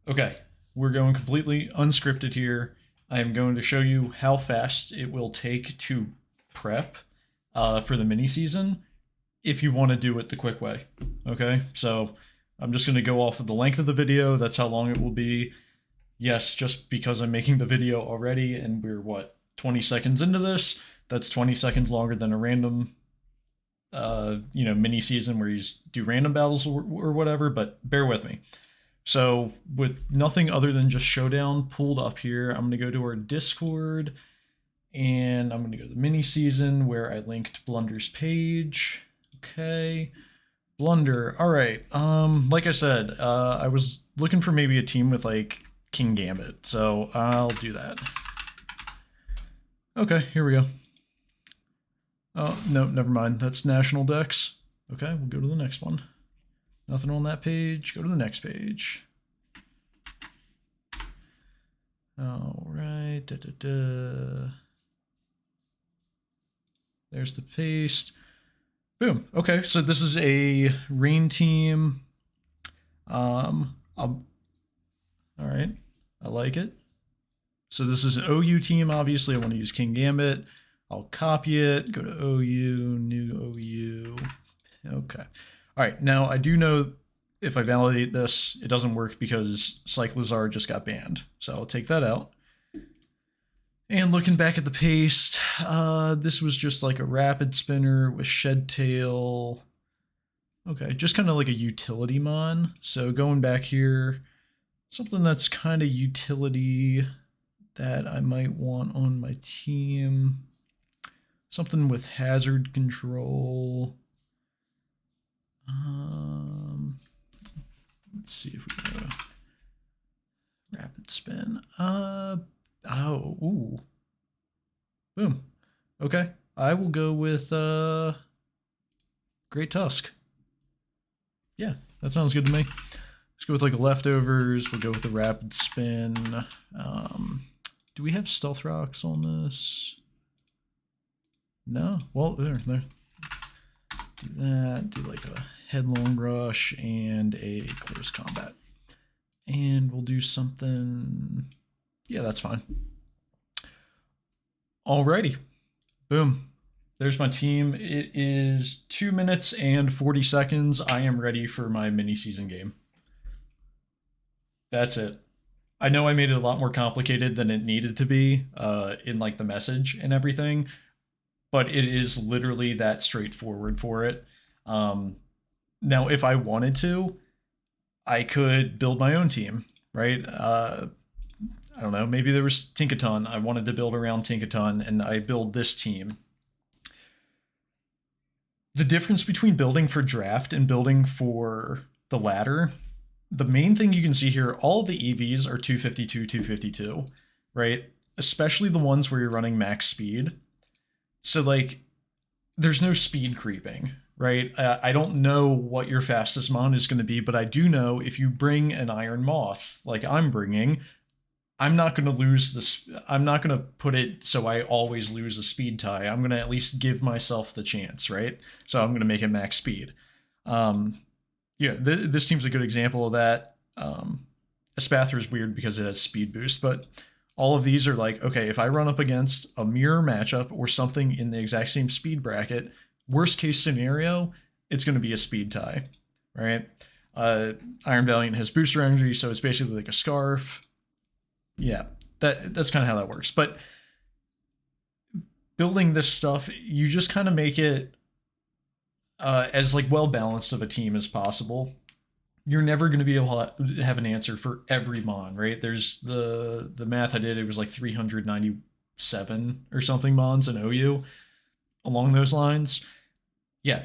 Okay, we're going completely unscripted here. I am going to show you how fast it will take to prep for the mini season if you want to do it the quick way. Okay, so I'm just going to go off of the length of the video. That's how long it will be. Yes, just because I'm making the video already and we're 20 seconds into this, that's 20 seconds longer than a random mini season where you just do random battles or whatever, but bear with me. So with nothing other than just Showdown pulled up here, I'm going to go to our Discord and I'm going to go to the mini season where I linked Blunder's page. Okay. Blunder. All right. Like I said, I was looking for maybe a team with like King Gambit. So I'll do that. Okay, here we go. Oh, no, never mind. That's National Dex. Okay, we'll go to the next one. Nothing on that page. Go to the next page. All right. There's the paste. Boom. Okay, so this is a rain team. All right. I like it. So this is an OU team. Obviously, I want to use King Gambit. I'll copy it. Go to OU, new OU. Okay. All right, now I do know if I validate this, it doesn't work because Cyclozar just got banned. So I'll take that out. And looking back at the paste, this was just like a rapid spinner with shed tail. Okay, just kind of like a utility mon. So going back here, something that's kind of utility that I might want on my team. Something with hazard control. Let's see if we go rapid spin. Ooh. Boom. Okay. I will go with Great Tusk. Yeah, that sounds good to me. Let's go with like leftovers. We'll go with the rapid spin. Do we have stealth rocks on this? No. Well, there. Do that. Do like a headlong rush and a close combat. And we'll do something. Yeah, that's fine. Alrighty. Boom. There's my team. It is 2 minutes and 40 seconds. I am ready for my mini season game. That's it. I know I made it a lot more complicated than it needed to be in like the message and everything, but it is literally that straightforward for it. Now, if I wanted to, I could build my own team, right? I don't know, maybe there was Tinkaton. I wanted to build around Tinkaton, and I build this team. The difference between building for draft and building for the ladder, the main thing you can see here, all the EVs are 252, 252, right? Especially the ones where you're running max speed. So, like, there's no speed creeping, right? I don't know what your fastest mon is going to be, but I do know if you bring an Iron Moth, like I'm bringing, I'm not going to lose this. I'm not going to put it so I always lose a speed tie. I'm going to at least give myself the chance, right? So I'm going to make it max speed. This team's a good example of that. Espathra is weird because it has speed boost, but all of these are like, okay, if I run up against a mirror matchup or something in the exact same speed bracket, worst case scenario, it's going to be a speed tie, right? Iron Valiant has booster energy, so it's basically like a scarf. Yeah, that's kind of how that works. But building this stuff, you just kind of make it as like well balanced of a team as possible. You're never going to be able to have an answer for every mon, right? There's the math I did, it was like 397 or something mons in OU along those lines. Yeah,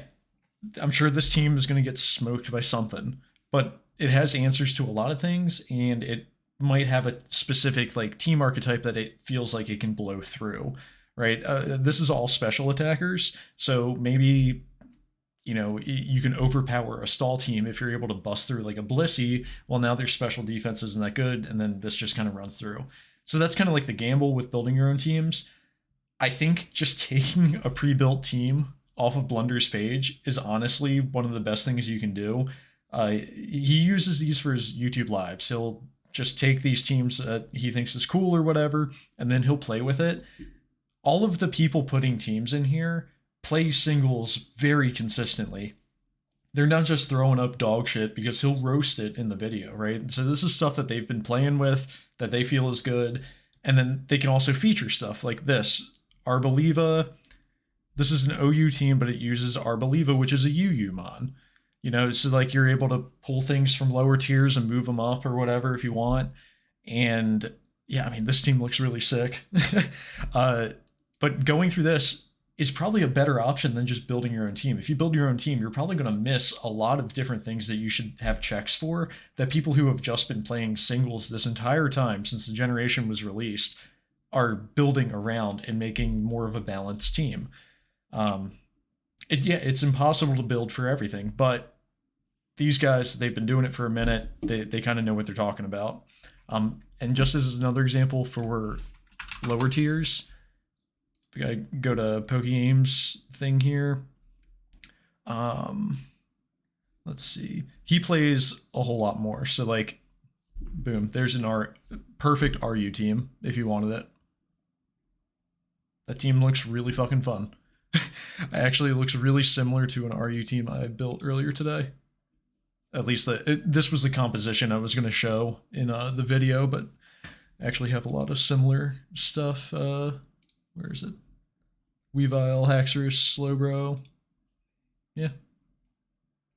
I'm sure this team is going to get smoked by something, but it has answers to a lot of things, and it might have a specific like team archetype that it feels like it can blow through, right? This is all special attackers, so maybe you can overpower a stall team if you're able to bust through like a Blissey. Well, now their special defense isn't that good, and then this just kind of runs through. So that's kind of like the gamble with building your own teams. I think just taking a pre-built team off of Blunder's page is honestly one of the best things you can do. He uses these for his YouTube lives. He'll just take these teams that he thinks is cool or whatever, and then he'll play with it. All of the people putting teams in here play singles very consistently. They're not just throwing up dog shit because he'll roast it in the video, right? So this is stuff that they've been playing with that they feel is good. And then they can also feature stuff like this. Arboliva, this is an OU team, but it uses Arboliva, which is a UU mon. You know, so like you're able to pull things from lower tiers and move them up or whatever if you want. And yeah, I mean, this team looks really sick. But going through this is probably a better option than just building your own team. If you build your own team, you're probably going to miss a lot of different things that you should have checks for that people who have just been playing singles this entire time since the generation was released are building around and making more of a balanced team. It's impossible to build for everything, but these guys, they've been doing it for a minute. They kind of know what they're talking about. And just as another example for lower tiers, if I go to PokeGames thing here, let's see. He plays a whole lot more. So like, boom, there's an perfect RU team if you wanted it. That team looks really fucking fun. Actually, it looks really similar to an RU team I built earlier today. At least this was the composition I was going to show in the video, but I actually have a lot of similar stuff. Where is it? Weavile, Haxorus, Slowbro. Yeah.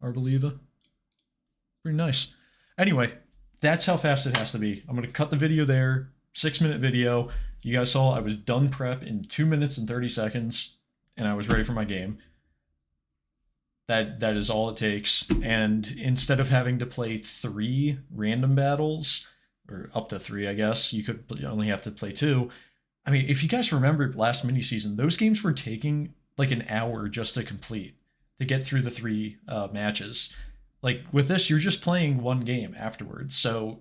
Arboliva. Pretty nice. Anyway, that's how fast it has to be. I'm going to cut the video there. 6-minute video. You guys saw I was done prep in 2 minutes and 30 seconds, and I was ready for my game. That is all it takes. And instead of having to play 3 random battles, or up to 3, I guess, you could only have to play 2. I mean, if you guys remember last mini season, those games were taking like an hour just to complete, to get through the 3 matches. Like with this, you're just playing 1 game afterwards. So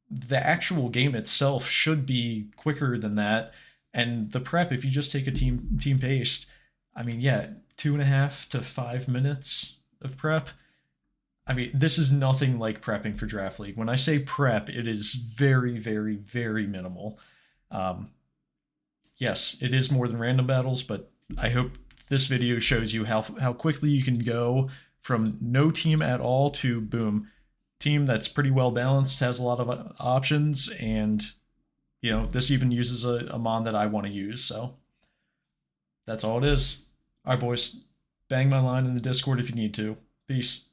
the actual game itself should be quicker than that. And the prep, if you just take a team paced, I mean, yeah, 2.5 to 5 minutes of prep. I mean, this is nothing like prepping for Draft League. When I say prep, it is very, very, very minimal. Yes, it is more than random battles, but I hope this video shows you how quickly you can go from no team at all to boom, team that's pretty well balanced, has a lot of options, and you know, this even uses a mon that I want to use. So that's all it is. All right, boys, bang my line in the Discord if you need to. Peace.